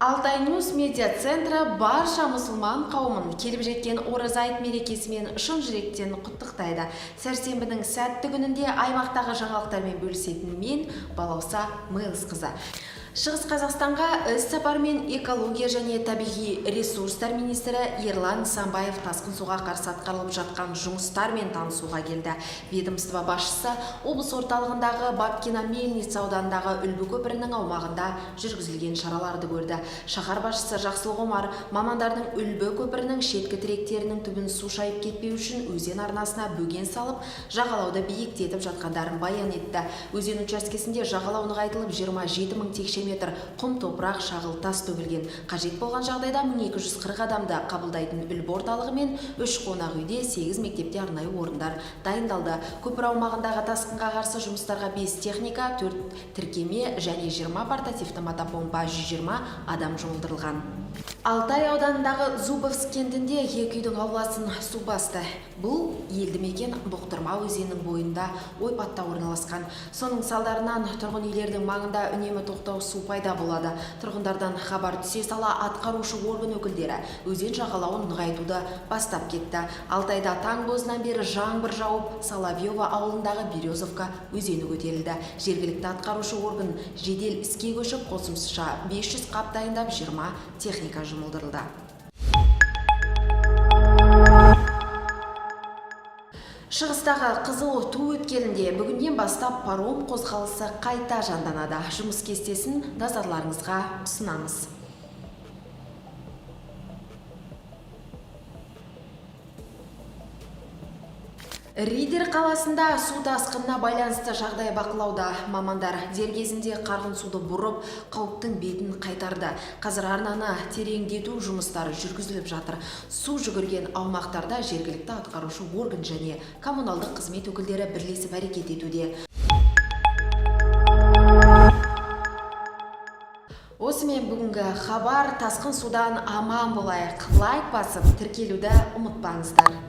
Алтай Ньюс медиа центрі барша мұсылман қауымын келіп жеткен ораза айт мерекесімен шын жүректен құттықтайды. Сәрсенбінің сәтті күнінде аймақтағы жаңалықтармен бөлісетін мен Балауса Майлысқызы. Шығыс Қазақстанға іс-сапармен экология және табиғи ресурстар министрі Ерлан Нысанбаев тасқын суға қарсы атқарылып жатқан жұмыстармен танысуға келді. Ведомство басшысы облыс орталығындағы Бабкина Мельница ауданындағы Үлбі көпірінің аумағында жүргізілген шараларды көрді. Шаһар басшысы Жақсылық Омар мамандардың Үлбі көпірінің шеткі тіректерінің түбін су шайып кетпеу үшін өзен арнасына бөген салып, жағалауды биіктетіп жатқандарын баян етті. Өзен учаскесінде жағалау нығайтылып 27 мың текше метр құм топырақ шағыл тас төгілген. Қажет болған жағдайда 1240 адамды қабылдайтын Үлбі орталығы мен 3 қонақ үйде 8 мектепте арнайы орындар дайындалды. Көпір аумағындағы тасқынға қарсы жұмыстарға 5 техника, 4 тіркеме және 20 портативті мотопомпа, 120 адам жұмылдырылған. Алтай ауданындағы Зубовск кентінде екі үйдің ауласын су басты. Бұл елді мекен Бұқтырма өзенінің бойында ойпатта орналасқан. Соның салдарынан тұрғын үйлердің маңында үнемі тоқтау су пайда болады. Тұрғындардан хабар түсе сала атқарушы орган өкілдері өзен жағалауын нығайтуды бастап кетті. Алтайда таң бозынан бері жаңбыр жауып, Соловьева ауылындағы Березовка өзені көтерілді. Жергілікті атқарушы орган жедел іске көшіп, қосымша 500 қап дайындап 20 техника жұмылдырылды. Шығыстағы Қызыл Ту өткелінде бүгіннен бастап паром қозғалысы қайта жанданады. Жұмыс кестесін назарларыңызға ұсынамыз. Риддер қаласында су тасқынына байланысты жағдай бақылауда. Мамандар дер кезінде қарғын суды бұрып, қауіптің бетін қайтарды. Қазір арнаны тереңдету жұмыстары жүргізіліп жатыр. Су жүгірген аумақтарда жергілікті атқарушы орган және коммуналдық қызмет өкілдері бірлесіп әрекет етуде. Осымен бүгінгі хабар. Тасқын судан аман болайық. Лайк басып, тіркелуді ұмытпаңыздар.